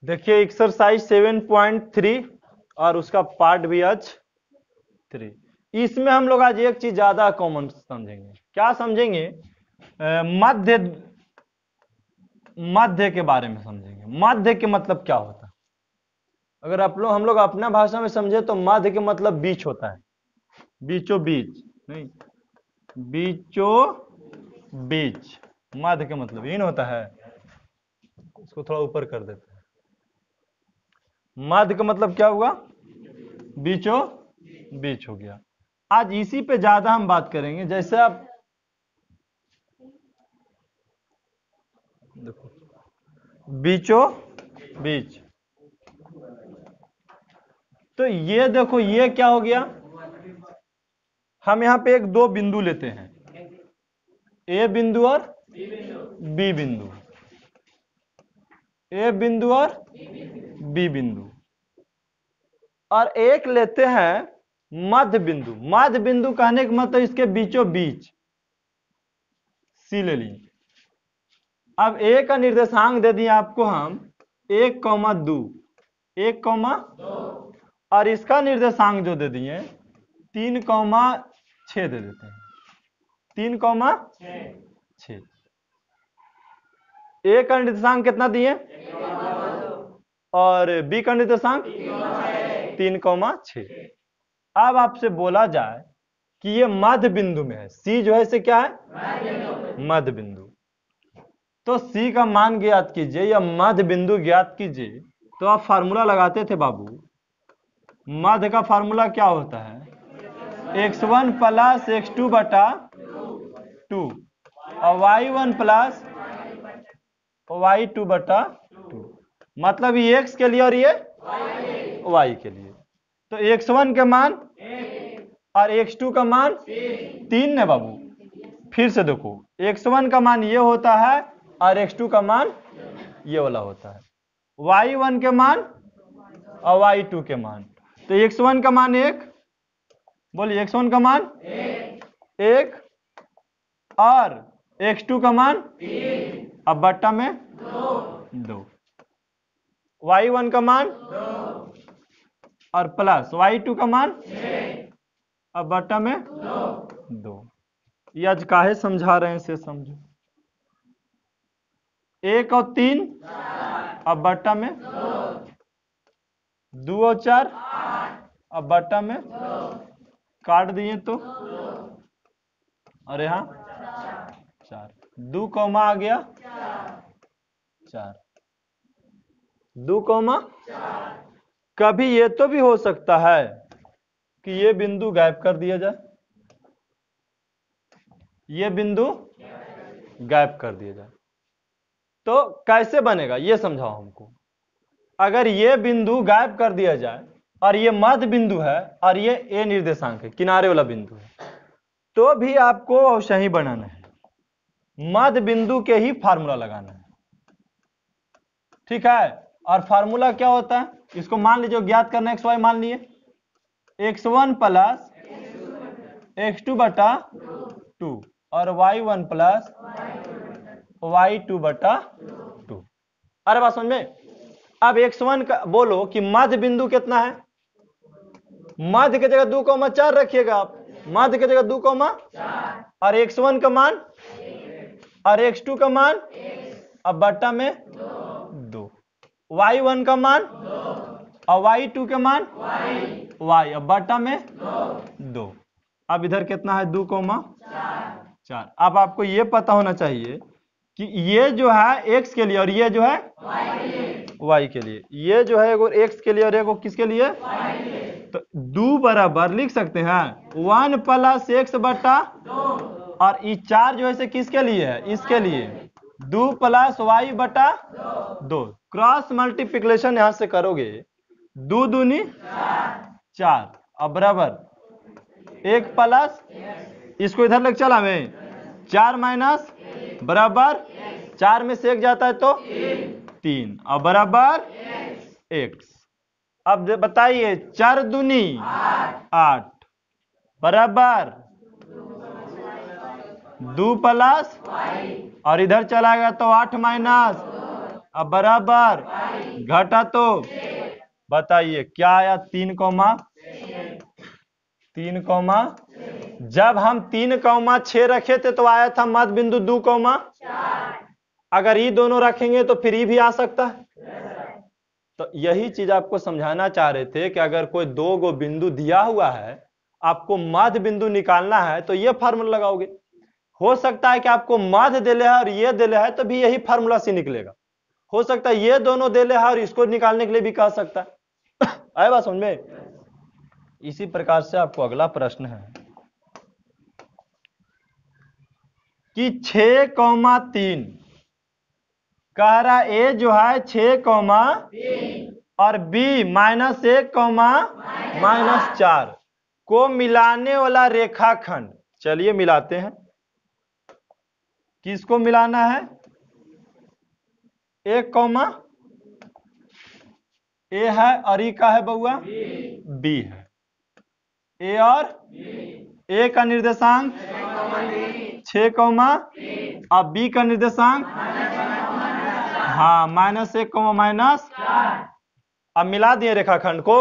देखिए एक्सरसाइज 7.3 और उसका पार्ट भी आज 3। इसमें हम लोग आज एक चीज ज्यादा कॉमन समझेंगे। क्या समझेंगे? मध्य मध्य के बारे में समझेंगे। मध्य के मतलब क्या होता है? अगर हम लोग अपना भाषा में समझे तो मध्य के मतलब बीच होता है। बीचों बीच नहीं, बीचों बीच मध्य के मतलब इन होता है। इसको थोड़ा ऊपर कर देते हैं। मध्य का मतलब क्या हुआ? बीचों बीच हो गया। आज इसी पे ज्यादा हम बात करेंगे। जैसे आप देखो, बीचों बीच, तो ये देखो ये क्या हो गया? हम यहां पे एक दो बिंदु लेते हैं, ए बिंदु और बी बिंदु, ए बिंदु और बी बिंदु, और एक लेते हैं मध्य बिंदु। मध्य बिंदु कहने का मतलब इसके बीचों बीच सी ले ली। अब ए का निर्देशांक दे दिए आपको हम 1,2, 1,2, और इसका निर्देशांक जो दे दिए 3,6 दे देते हैं। 3,6। ए का निर्देशांक कितना दिए और बी का निर्देशांक 3,6। अब आपसे बोला जाए कि ये मध्य बिंदु में है, सी जो है इसे क्या है? मध्य बिंदु। तो सी का मान ज्ञात कीजिए या मध्य बिंदु ज्ञात कीजिए। तो आप फार्मूला लगाते थे बाबू। मध्य का फार्मूला क्या होता है? x1 प्लस x2 बटा 2 और y1 प्लस y2 बटा 2। मतलब ये x के लिए और ये y के लिए। तो x1 के मान और x2 का मान 3 है बाबू। फिर से देखो, x1 का मान ये होता है और x2 का मान ये वाला होता है। y1 के मान और y2 के मान। तो x1 का मान 1, बोलिए x1 का मान 1 और x2 का मान 3, अब बट्टा में 2, y1 का मान 2 और प्लस y2 का मान 6, अब बट्टा में 2। ये आज काहे समझा रहे हैं से समझो। 1 और 3 अब बट्टा में 2 और 4 अब बट्टा में काट दिए तो और यहाँ 4, 2 कौमा आ गया 4, 2 कौमा। कभी ये तो भी हो सकता है कि ये बिंदु गायब कर दिया जाए, ये बिंदु गायब कर दिया जाए। तो कैसे बनेगा ये समझाओ हमको। अगर ये बिंदु गायब कर दिया जाए और ये मध्य बिंदु है और ये ए निर्देशांक है, किनारे वाला बिंदु है, तो भी आपको अवश्य ही बनाना है, मध्य बिंदु के ही फार्मूला लगाना है। ठीक है? और फार्मूला क्या होता है? इसको मान लीजिए ज्ञात करना है, xy मान लिए, x1 प्लस x2 बटा 2 और y1 प्लस y2 बटा 2। अरे बात समझ में? अब x1 का बोलो कि मध्य बिंदु कितना है? मध्य की जगह 2,4 रखिएगा आप, मध्य की जगह 2,4 और x1 का मान और x2 का मान अब बट्टा में 2, y1 का मान और y2 का मान y अब बट्टा में 2। अब इधर कितना है? 2,4। अब आपको ये पता होना चाहिए कि ये जो है x के लिए और ये जो है y के लिए, ये जो है एगो x के लिए और एगो किसके लिए? तो 2 बराबर लिख सकते हैं 1 प्लस x बटा 2 और ये 4 जो है इसे किसके लिए है? इसके लिए 2 प्लस y बटा 2। क्रॉस मल्टीप्लिकेशन यहां से करोगे 2 दूनी 4 अब बराबर 1 प्लस, इसको इधर लग चला में 4 माइनस बराबर 4 में से 1 जाता है तो 3 अब बराबर x। अब बताइए 4 दूनी 8 बराबर 2 प्लस और इधर चला गया तो 8 माइनस अब बराबर घटा तो बताइए क्या आया, 3, जब हम 3, 6 रखे थे तो आया था मध्य बिंदु 2, अगर ये दोनों रखेंगे तो फिर ये भी आ सकता है। तो यही चीज आपको समझाना चाह रहे थे कि अगर कोई 2 बिंदु दिया हुआ है, आपको मध्य बिंदु निकालना है तो ये फार्मूला लगाओगे। हो सकता है कि आपको मध्य देले है और ये देले है तो भी यही फार्मूला से निकलेगा। हो सकता है ये दोनों देले है और इसको निकालने के लिए भी कह सकता है। आए बात समझ में? इसी प्रकार से आपको अगला प्रश्न है कि 6,3 कह रहा ए जो है 6, और बी -1, -4 को मिलाने वाला रेखाखंड। चलिए मिलाते हैं। किसको मिलाना है? 1, ए है और ई का है बउआ बी है। ए और ए का निर्देशांक 6, और बी का निर्देशांक हाँ -1, अब मिला दिए रेखाखंड को,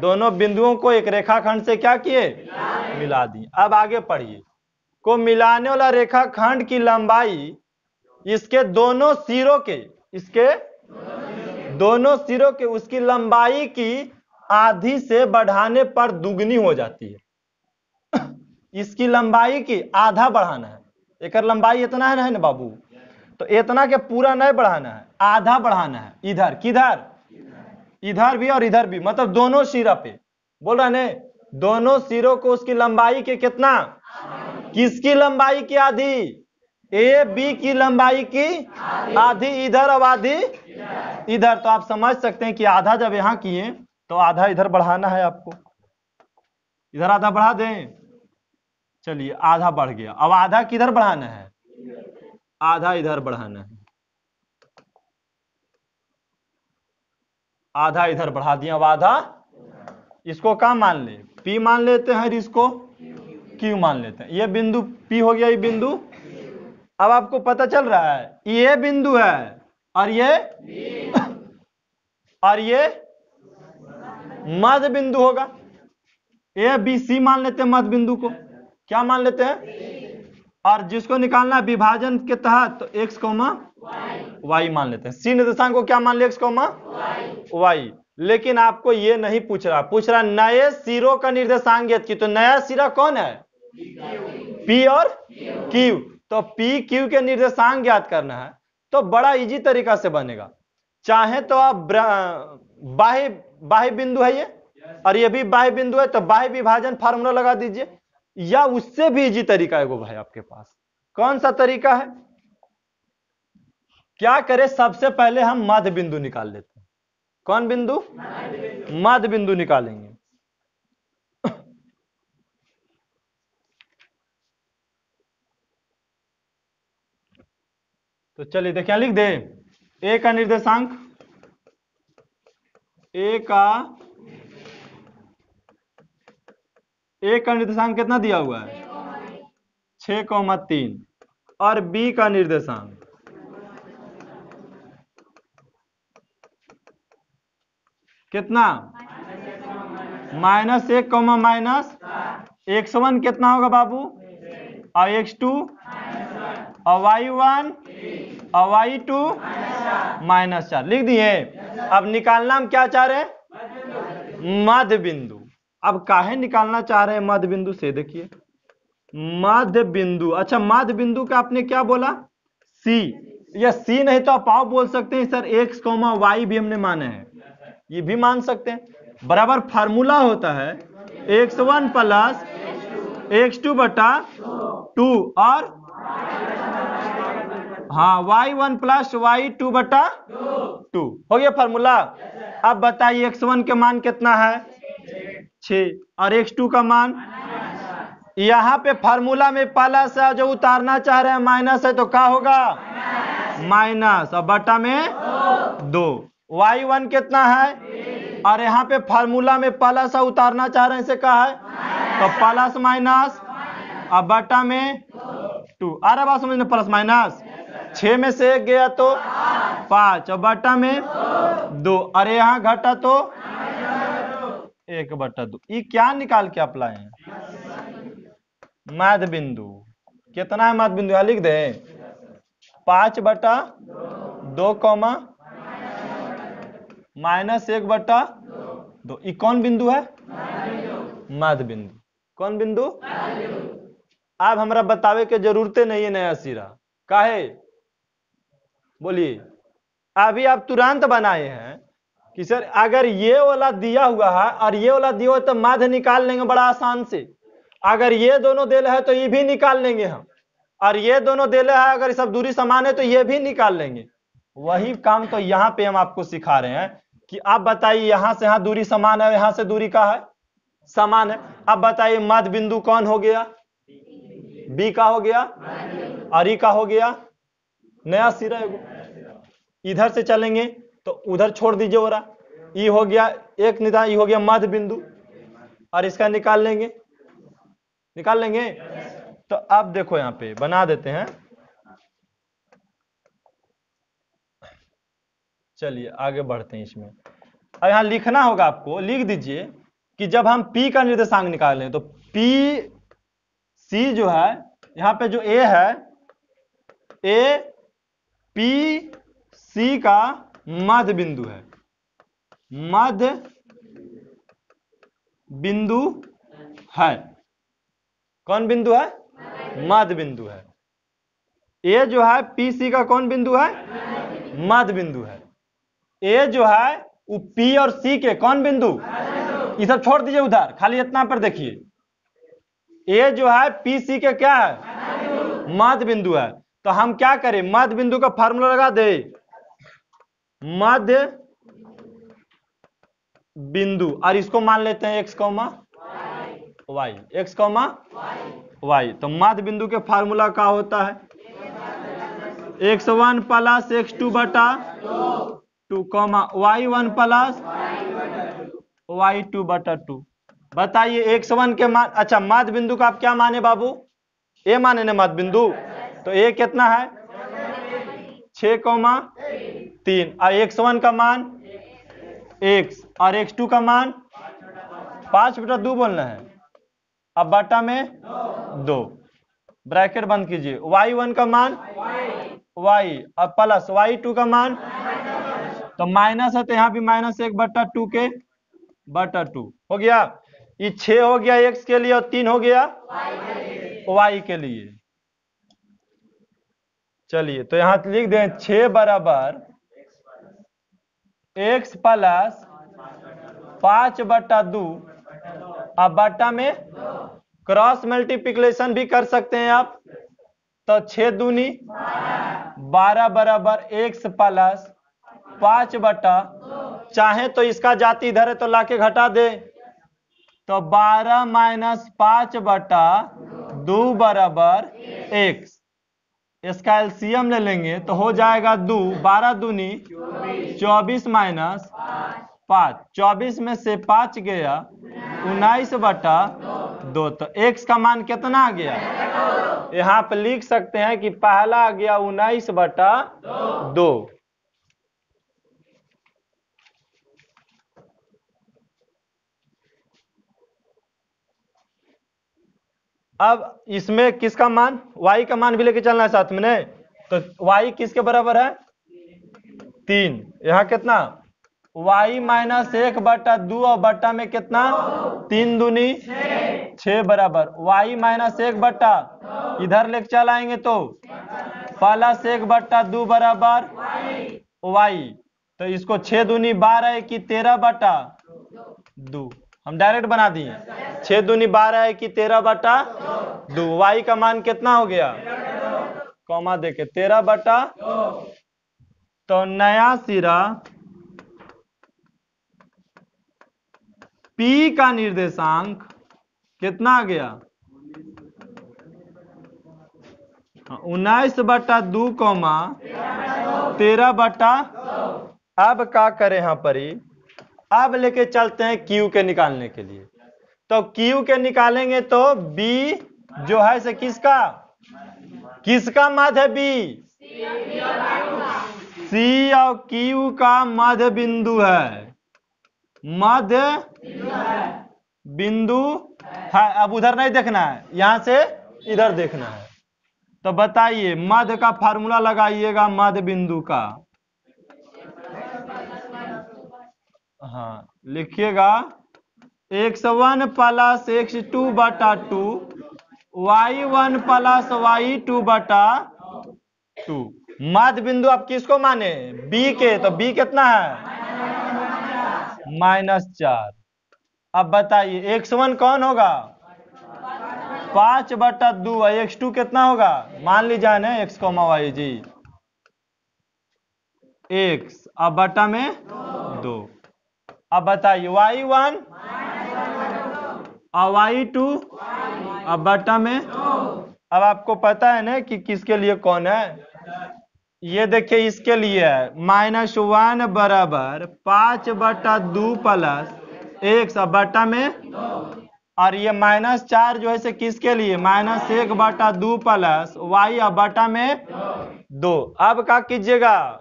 दोनों बिंदुओं को एक रेखाखंड से क्या किए? मिला दिए। अब आगे पढ़िए। को मिलाने वाला रेखाखंड की लंबाई इसके दोनों सिरों के उसकी लंबाई की आधी से बढ़ाने पर दुगनी हो जाती है। इसकी लंबाई की आधा बढ़ाना है। एक लंबाई इतना है ना बाबू, तो इतना के पूरा नहीं बढ़ाना है, आधा बढ़ाना है। इधर किधर? इधर भी और इधर भी, मतलब दोनों सिरा पे। बोल रहा है दोनों सिरों को उसकी लंबाई के कितना? किसकी लंबाई की आधी? ए बी की लंबाई की आधी इधर और आधी इधर। तो आप समझ सकते हैं कि आधा जब यहां किए तो आधा इधर बढ़ाना है आपको। इधर आधा बढ़ा दें। चलिए आधा बढ़ गया। अब आधा किधर बढ़ाना है? आधा इधर बढ़ाना है। आधा इधर बढ़ा दिया। अब आधा इसको क्या मान ले? P मान लेते हैं, इसको Q मान लेते हैं। ये बिंदु P हो गया, ये बिंदु। अब आपको पता चल रहा है ये बिंदु है और ये मध्य बिंदु होगा। ए बी सी मान लेते हैं मध्य बिंदु को। क्या मान लेते हैं? और जिसको निकालना है विभाजन के तहत तो x, y मान लेते हैं। सी निर्देशांक को क्या मान लिया? x, y। लेकिन आपको ये नहीं पूछ रहा नए सिरों का निर्देशांक ज्ञात की। तो नया सिरा कौन है? P और Q। तो P Q के निर्देशांक ज्ञात करना है तो बड़ा इजी तरीका से बनेगा। चाहे तो आप बाह्य बिंदु है ये और ये भी बाह्य बिंदु है, तो बाह्य विभाजन फार्मूला लगा दीजिए, या उससे भी इजी तरीका है वो भाई आपके पास। कौन सा तरीका है? क्या करें, सबसे पहले हम मध्य बिंदु निकाल लेते हैं। कौन बिंदु? मध्य बिंदु निकालेंगे। तो चलिए देखिए, लिख दे ए का निर्देशांक, ए का निर्देशांक कितना दिया हुआ है? 6,3, और बी का निर्देशांक कितना? -1, -x1 कितना होगा बाबू? और x2 और y1 और y2 -4 लिख दिए। अब निकालना हम क्या चाह रहे हैं? मध्य बिंदु। अब काहे निकालना चाह रहे हैं मध्य बिंदु से? देखिए मध्य बिंदु, अच्छा मध्य बिंदु का आपने क्या बोला? C, या C नहीं तो आप आओ बोल सकते हैं सर x, y भी हमने माने हैं, ये भी मान सकते हैं। बराबर फार्मूला होता है x1 प्लस x2 बटा 2 और हाँ y1 प्लस y2 बटा 2 हो गया फार्मूला। अब बताइए x1 के मान कितना है? 6, और x2 का मान, यहाँ पे फार्मूला में प्लस है, जो उतारना चाह रहे हैं माइनस है, तो क्या होगा? माइनस, और बटा में 2। y1 कितना है? और यहाँ पे फार्मूला में प्लस है, उतारना चाह रहे हैं, इसे क्या है? तो प्लस माइनस, और बटा में 2। आ रहा बात समझने? प्लस माइनस 6 में से 1 गया तो 5 और बटा में 2, अरे यहाँ घटा तो 1/2। ये क्या निकाल के आप लाए हैं? मध्य बिंदु। कितना है मध्य बिंदु? लिख दे 5/2 कॉमा -1/2। ये कौन बिंदु है? मध्य बिंदु। कौन बिंदु? अब हमरा बतावे के जरूरते नहीं है नया सिरा। काहे? बोलिए। अभी आप तुरंत बनाए हैं कि सर अगर ये वाला दिया हुआ है और ये वाला दिया हुआ तो माध्य निकाल लेंगे बड़ा आसान से। अगर ये दोनों देले है तो ये भी निकाल लेंगे हम, और ये दोनों देले है अगर सब दूरी समान है तो ये भी निकाल लेंगे। वही काम तो यहाँ पे हम आपको सिखा रहे हैं कि आप बताइए यहां से यहां दूरी समान है, यहां से दूरी का है समान है। अब बताइए मध्य बिंदु कौन हो गया? बी का हो गया और ई का हो गया नया सिरा। इधर से चलेंगे तो उधर छोड़ दीजिए हो रहा, ई हो गया एक निदान, ई हो गया मध्य बिंदु, और इसका निकाल लेंगे। तो अब देखो यहाँ पे बना देते हैं। चलिए आगे बढ़ते हैं इसमें। अब यहाँ लिखना होगा आपको, लिख दीजिए कि जब हम P का निर्देशांक निकालें तो P C जो है यहाँ पे जो A है, A P C का मध्य बिंदु है। मध्य बिंदु है। कौन बिंदु है? मध्य बिंदु है। A जो है P C का कौन बिंदु है? मध्य बिंदु है। A जो है वो P और C के कौन बिंदु? ये सब छोड़ दीजिए उधर, खाली इतना पर देखिए। A जो है P C के क्या है? मध्य बिंदु है। तो हम क्या करें? मध्य बिंदु का फार्मूला लगा दे। मध्य बिंदु, और इसको मान लेते हैं x, y, x, y। तो मध्य बिंदु के फार्मूला क्या होता है? x1 + x2 बटा 2, y1 + y2 बटा 2। बताइए x1 के मान, अच्छा मध्य बिंदु का आप क्या माने बाबू? ए माने ना मध्य बिंदु। तो ए कितना है? 6,3, और x1 का मान x, और x2 का मान 5/2 बोलना है। अब बटा में 2, ब्रैकेट बंद कीजिए। y1 का मान y, और प्लस y2 का मान, तो माइनस है तो यहाँ भी -1/2 के बटा 2 हो गया। ये 6 हो गया x के लिए और 3 हो गया y के लिए। चलिए तो यहां लिख दें 6 बराबर x + 5/2, अब बटा में क्रॉस मल्टीप्लिकेशन भी कर सकते हैं आप। तो 6 दूनी 12 बराबर x + 5/, चाहे तो इसका जाति इधर है तो लाके घटा दे, तो 12 - 5/2 बराबर x। इसका एलसीएम ले लेंगे तो हो जाएगा 2, 12 दूनी 24 - 5, 24 में से 5 गया 19/2। तो x का मान कितना आ गया? यहाँ पे लिख सकते हैं कि पहला आ गया 19/2। अब इसमें किसका मान? y का मान भी लेके चलना है साथ में ने। तो y किसके बराबर है? 3। यहाँ कितना? y - 1/2 और बट्टा में कितना? 3 दूनी 6 बराबर y - 1/, इधर लेके चलाएंगे तो +1/2 बराबर y। तो इसको 6 दूनी 12 की 13/2 हम डायरेक्ट बना दिए। 6 दूनी 12 की 13/2। y का मान कितना हो गया? कॉमा देके 13/। तो नया सिरा P का निर्देशांक कितना आ गया? 19/2, 13/। अब क्या करें यहाँ पर ही? अब लेके चलते हैं Q के निकालने के लिए। तो Q के निकालेंगे तो B जो है से किसका मध्य है? B सी और क्यू का मध्य बिंदु है, मध्य बिंदु है। अब उधर नहीं देखना है, यहां से इधर देखना है। तो बताइए मध्य का फार्मूला लगाइएगा मध्य बिंदु का। हाँ लिखिएगा x1 प्लस x2 बटा 2 y1 प्लस y2 बटा 2। मध्य बिंदु आप किसको माने? b के। तो b कितना है? -4। अब बताइए x1 कौन होगा? 5/2। x2 कितना होगा? मान लीजिए ना x, y जी x, अब बटा में 2। अब बताइए y1 और y2 अब बटा में। अब आपको पता है ना कि किसके लिए कौन है? ये देखिए इसके लिए है -1 बराबर 5/2 प्लस x अब बटा में। और ये -4 जो है से किसके लिए? -1/2 प्लस y अब बटा में 2। अब क्या कीजिएगा?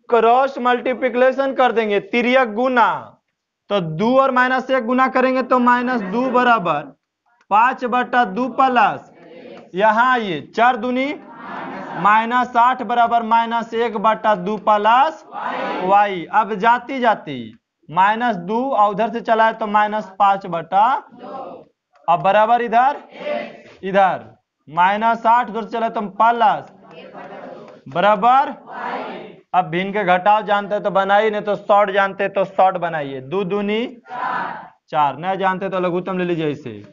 क्रॉस मल्टीप्लिकेशन कर देंगे, तिर्यक गुना। तो 2 और -1 गुना करेंगे तो -2 बराबर 5/2 प्लस यहाँ ये 4 दूनी -8 बराबर -1/2 प्लस y। अब जाती जाती -2 और उधर से चला है तो -5/2। अब बराबर इधर इधर -8 उधर से चला है तो प्लस बराबर। अब भिन्न के घटाव जानते तो बनाइए, नहीं तो शॉर्ट जानते तो शॉर्ट बनाइए। 2 दूनी 4, नहीं जानते तो लघुत्तम ले लीजिए इसे।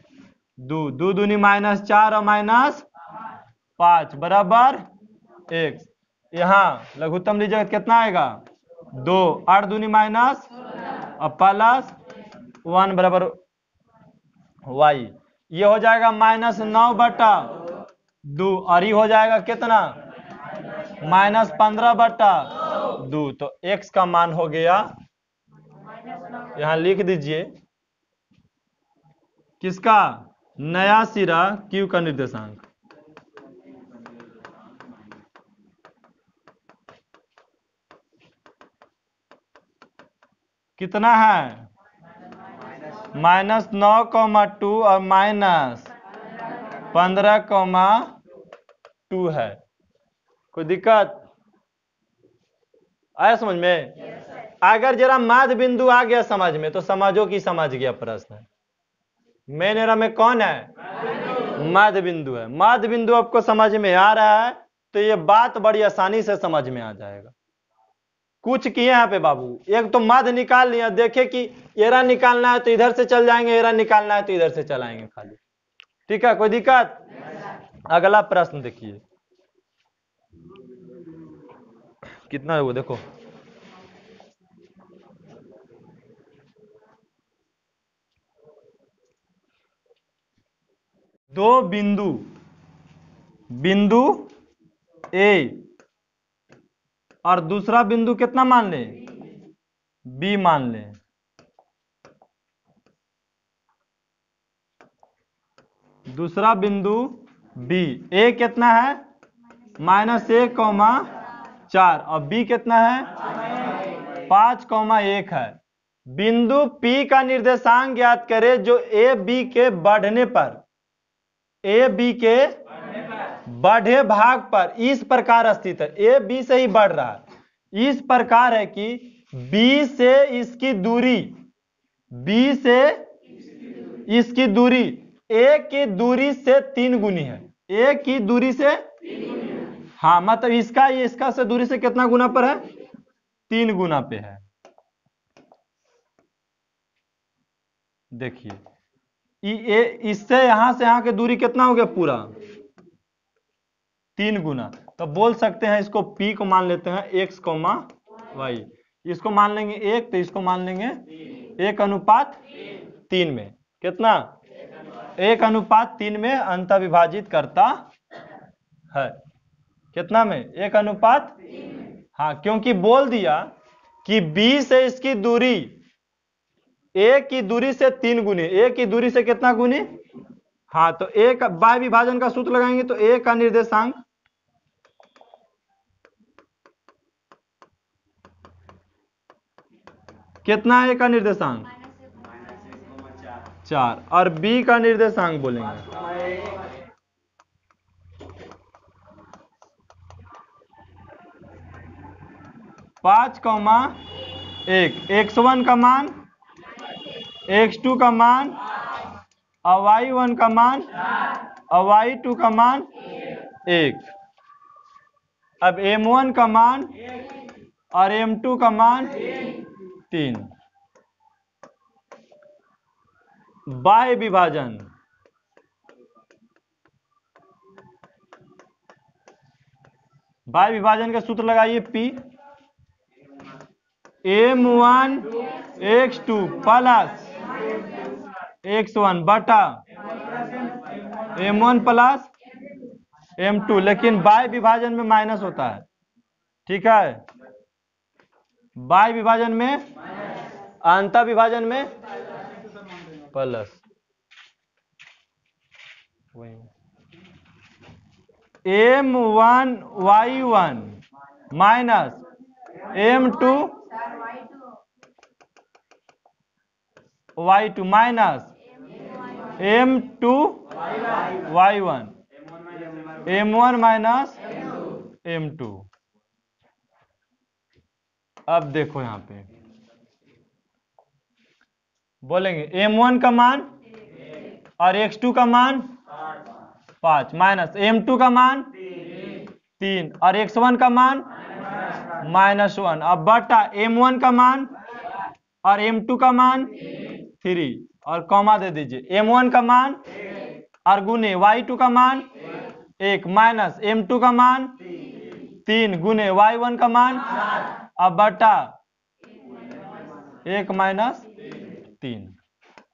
2 दूनी -4 और -5 बराबर 1। यहाँ लघुत्तम लीजिएगा कितना आएगा? 2। 8 दूनी माइनस और प्लस 1 बराबर y। ये हो जाएगा -9/2 और ये हो जाएगा कितना? -15/2। तो x का मान हो गया, यहां लिख दीजिए किसका? नया सिरा q का निर्देशांक। कितना है? -9,2 और -15,2 है। कोई दिक्कत आया समझ में? अगर जरा मध्य बिंदु आ गया समझ में तो समझो कि समझ गया प्रश्न। मेन एरा में कौन है? मध्य बिंदु है। मध्य बिंदु आपको समझ में आ रहा है तो ये बात बड़ी आसानी से समझ में आ जाएगा। कुछ किए यहाँ पे बाबू, एक तो मध्य निकाल लिया, देखे कि एरा निकालना है तो इधर से चल जाएंगे, एरा निकालना है तो इधर से चलाएंगे खाली। ठीक है, कोई दिक्कत? अगला प्रश्न देखिए कितना है वो देखो। दो बिंदु A और दूसरा बिंदु कितना मान ले? B मान ले। दूसरा बिंदु B, A कितना है? -1,4 और B कितना है? 5,1 है। बिंदु P का निर्देशांक ज्ञात करें जो AB के बढ़ने पर, AB के बढ़े भाग पर इस प्रकार स्थित है। A B से ही बढ़ रहा है, इस प्रकार है कि B से इसकी दूरी, B से इसकी दूरी A की दूरी से 3 गुनी है। A की दूरी से, हाँ मतलब इसका से दूरी से कितना गुना पर है? 3 गुना पे है। देखिए इससे यहां से यहां की दूरी कितना हो गया? पूरा 3 गुना। तो बोल सकते हैं इसको P को मान लेते हैं x, y। इसको मान लेंगे 1 तो इसको मान लेंगे 1:3 में। कितना? 1:3 में अंत विभाजित करता है। कितना में? 1:3। हाँ क्योंकि बोल दिया कि B से इसकी दूरी A की दूरी से 3 गुनी, A की दूरी से कितना गुनी? हाँ तो A का बाह्य विभाजन का सूत्र लगाएंगे तो A का निर्देशांक कितना है ए का निर्देशांक? 4। और बी का निर्देशांक बोलेंगे 5,1। x1 का मान, x2 का मान, और y1 का मान, और y2 का मान 1। अब m1 का मान और m2 का मान 3। बाह्य विभाजन, बाह्य विभाजन का सूत्र लगाइए P, m1 x2 plus x1 बटा m1 प्लस m2, लेकिन बाह्य विभाजन में माइनस होता है, ठीक है। बाह्य विभाजन में, अंतर विभाजन में plus. m1 y1 minus m2 y2 minus m2 y1, m1 minus m2। अब देखो यहां पे बोलेंगे m1 का मान और x2 का मान 5 माइनस m2 का मान 3 और x1 का मान -1। अब बटा m1 का मान और m2 का मान 3 और कॉमा दे दीजिए m1 का मान और गुने y2 का मान 1 माइनस m2 का मान 3 गुने y1 का मान, अब बटा 1 माइनस 3।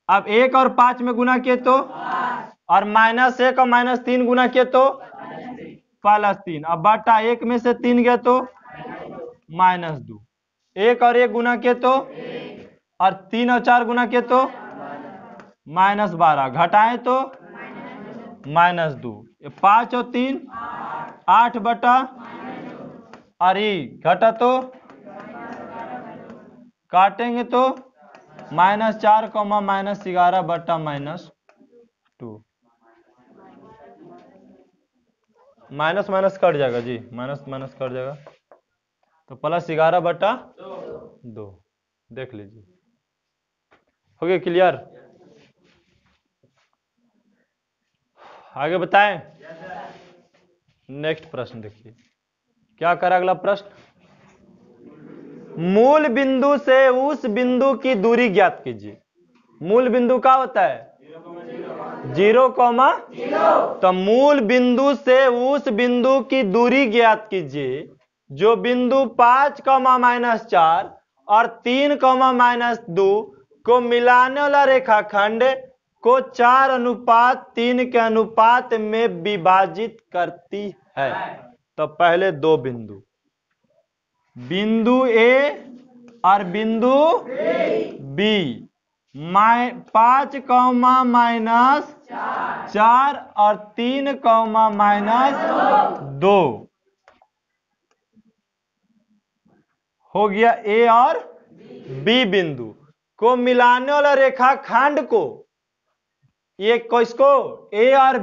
अब 1 और 5 में गुना किए तो, और -1 और -3 गुना किए तो +3। अब बटा 1 में से 3 गए तो -2। 1 और 1 गुना किए तो, और 3 और 4 गुना किए तो -12, घटाएं तो -2। 5 और 3 8 बटा, और घटा तो काटेंगे तो -4, -11 बटा -2। माइनस माइनस कट जाएगा जी, माइनस माइनस कट जाएगा तो +11 बटा 2। देख लीजिए, हो गया क्लियर? आगे बताएं। नेक्स्ट प्रश्न देखिए क्या करा अगला प्रश्न। मूल बिंदु से उस बिंदु की दूरी ज्ञात कीजिए। मूल बिंदु क्या होता है? 0, तो मूल बिंदु से उस बिंदु की दूरी ज्ञात कीजिए जो बिंदु 5, -4 और 3, -2 को मिलाने वाला रेखाखंड को 4:3 के अनुपात में विभाजित करती है। तो पहले दो बिंदु, बिंदु ए और बिंदु बी, 5, -4 और 3, -2 हो गया ए और बी बिंदु को मिलाने वाला रेखाखंड को, ये किसको? ए और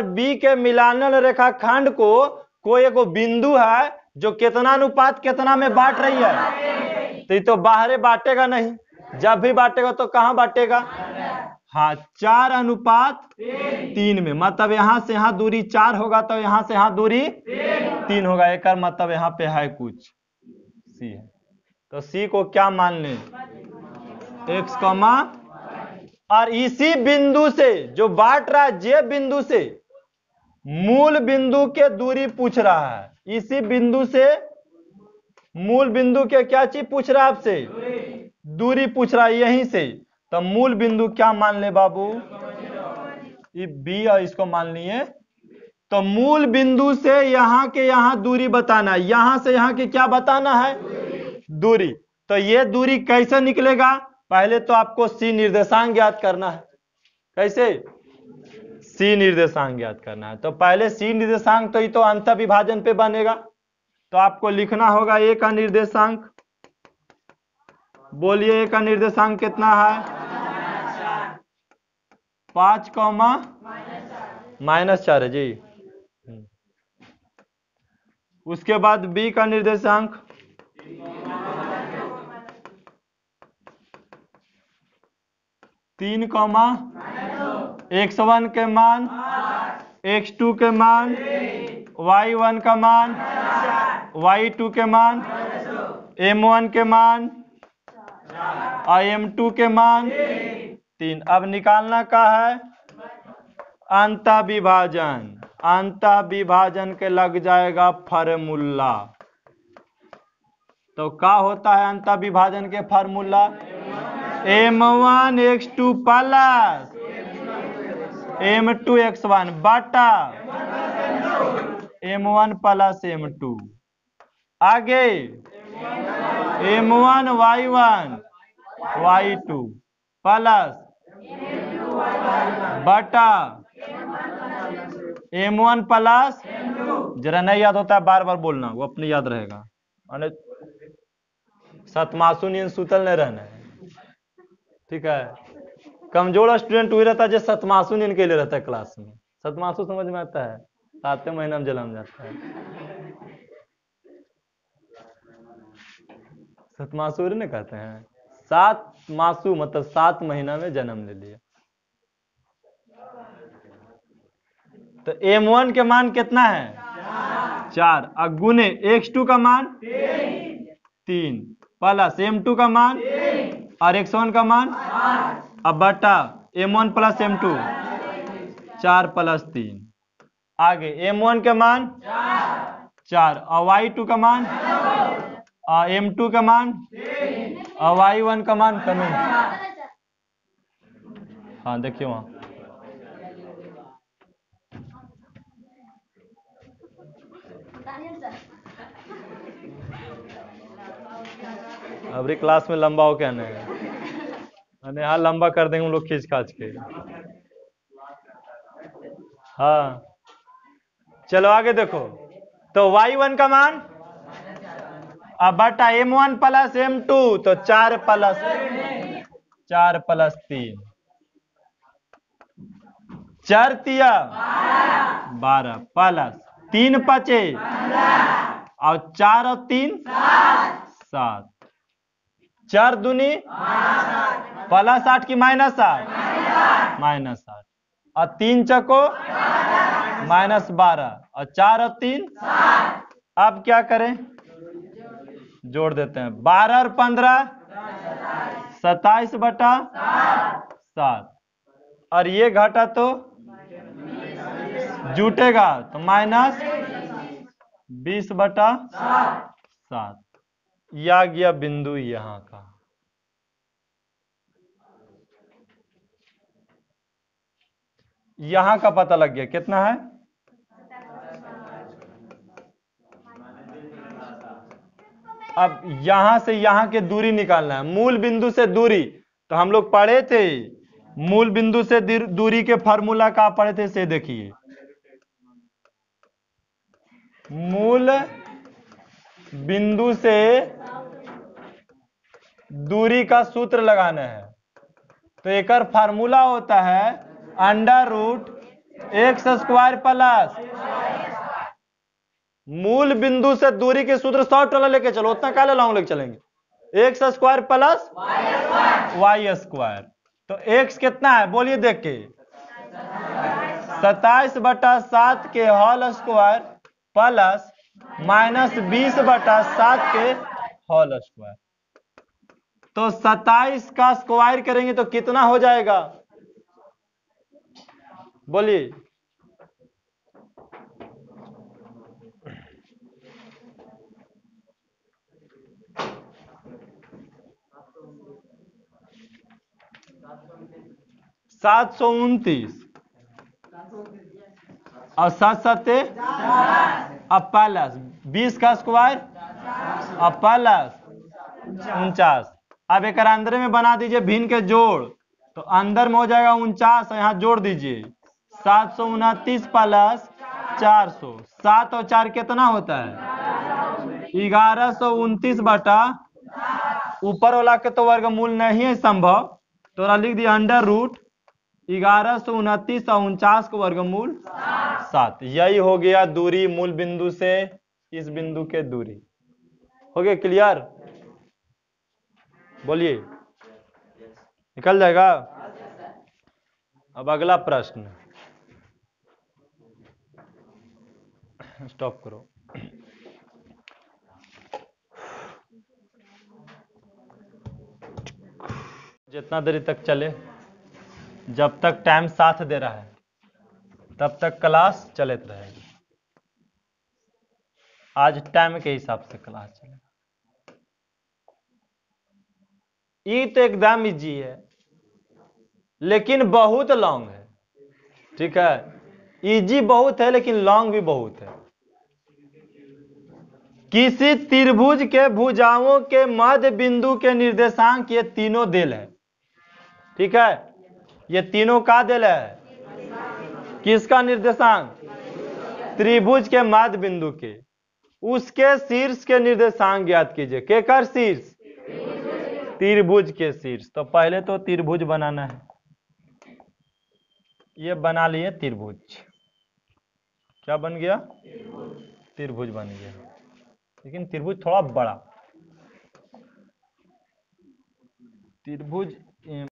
बी के मिलाने वाले रेखाखंड को कोई एक बिंदु है जो कितना अनुपात कितना में बांट रही है, तो ये तो बाहरे बांटेगा नहीं, जब भी बांटेगा तो कहां बांटेगा? हाँ, 4:3 में, मतलब यहां से यहां दूरी 4 होगा तो यहां से यहां दूरी 3 होगा। एक मतलब यहां पे है कुछ सी है, तो सी को क्या मान लें? x, और इसी बिंदु से जो बांट रहा है जे बिंदु से मूल बिंदु के दूरी पूछ रहा है। इसी बिंदु से मूल बिंदु के क्या चीज पूछ रहा है आपसे? दूरी पूछ रहा है यहीं से। तो मूल बिंदु क्या मान ले बाबू? ये बी और इसको मान लिए। तो मूल बिंदु से यहां के यहां दूरी बताना है, यहां से यहां की क्या बताना है? दूरी। तो ये दूरी कैसे निकलेगा? पहले तो आपको सी निर्देशांक ज्ञात करना है। कैसे? सी निर्देशांक ज्ञात करना है। तो पहले सी निर्देशांक, तो ये तो अंतर विभाजन पे बनेगा, तो आपको लिखना होगा ए का निर्देशांक बोलिए ए का निर्देशांक कितना है? 5, -4 है जी। उसके बाद बी का निर्देशांक 3, x1 के मान, x2 के मान, y1 का मान, y2 के मान, m1 के मान और m2 के मान 3। अब निकालना का है अंतः विभाजन। अंतः विभाजन के लग जाएगा फार्मूला। तो क्या होता है अंतः विभाजन के formula? m1 x2 plus m2 x1 बटा m1 प्लस m2। आगे m1 y1 y2 प्लस बटा m1 प्लस, जरा नहीं याद होता है बार बार बोलना, वो अपने याद रहेगा। अरे सतमासु नींद सुतल नहीं रहना है, ठीक है। कमजोर स्टूडेंट वही रहता है जो सतमासु नींद के लिए रहता है क्लास में। सतमासु समझ में आता है? 7वें महीना में जन्म जाता है। सतमासु ने कहते हैं 7 मासु, मतलब 7 महीना में जन्म ले लिया। तो m1 के मान कितना है? 4 और गुने x2 का मान 3 प्लस m2 का मान और x1 का मान, अब बटा m1 प्लस m2 4 प्लस 3। आगे m1 के मान 4 और y2 का मान और m2 का मान और y1 का मान कमी। हाँ देखिए वहां अभी क्लास में लंबा हो क्या नहीं, यहाँ लंबा कर देंगे हम लोग खींच खाच के। हाँ चलो आगे देखो। तो y1 का मान अब बटा m1 प्लस m2, तो 4 प्लस 3 4 तिया 12 प्लस 3 5 और 4 और 3 7, 4 दूनी प्लस 8 की -8, -8 और 3 चको -12 और 4 और 3। अब क्या करें? जोड़ देते हैं 12 और 15 27 बटा 7 और ये घटा तो जुटेगा तो -20 बटा 7। या गया बिंदु यहां का। यहां का पता लग गया कितना है? अब यहां से यहां की दूरी निकालना है, मूल बिंदु से दूरी। तो हम लोग पढ़े थे मूल बिंदु से दूरी के फार्मूला का पढ़े थे, से देखिए मूल बिंदु से दूरी का सूत्र लगाना है। तो एक फार्मूला होता है √x² प्लस मूल बिंदु से दूरी के सूत्र शॉर्ट वाला लेके चलो, उतना काले लॉन्ग लेके चलेंगे। x² plus y²। तो x कितना है बोलिए देख के? 27 बटा 7 के होल स्क्वायर प्लस -20 बटा 7 के होल स्क्वायर। तो 27 का स्क्वायर करेंगे तो कितना हो जाएगा बोलिए? $729 और 7 7 अब प्लस 20 का स्क्वायर अब प्लस 49। अब एक अंदर में बना दीजिए भिन्न के जोड़, तो अंदर में हो जाएगा 49, यहाँ जोड़ दीजिए 729 प्लस 400। 7 और 4 कितना होता है? 1129 बटा ऊपर वाला के तो वर्गमूल नहीं है संभव, तो लिख दिया अंडर रूट 1129 का वर्गमूल 7। यही हो गया दूरी मूल बिंदु से इस बिंदु के दूरी। हो गया क्लियर? बोलिए, निकल जाएगा। अब अगला प्रश्न, स्टॉप करो। जितना देरी तक चले, जब तक टाइम साथ दे रहा है तब तक क्लास चलते रहेगी। आज टाइम के हिसाब से क्लास चलेगा। ये तो एकदम इजी है लेकिन बहुत लॉन्ग है। ठीक है, इजी बहुत है लेकिन लॉन्ग भी बहुत है। किसी त्रिभुज के भुजाओं के मध्य बिंदु के निर्देशांक ये तीनों दिल है। ठीक है, ये तीनों का दिल है। किसका निर्देशांक? त्रिभुज के मध्य बिंदु के। उसके शीर्ष के निर्देशांक ज्ञात कीजिए। केकर शीर्ष? त्रिभुज के शीर्ष। तो पहले तो त्रिभुज बनाना है। ये बना लिए त्रिभुज। क्या बन गया? त्रिभुज बन गया, लेकिन त्रिभुज थोड़ा बड़ा। त्रिभुज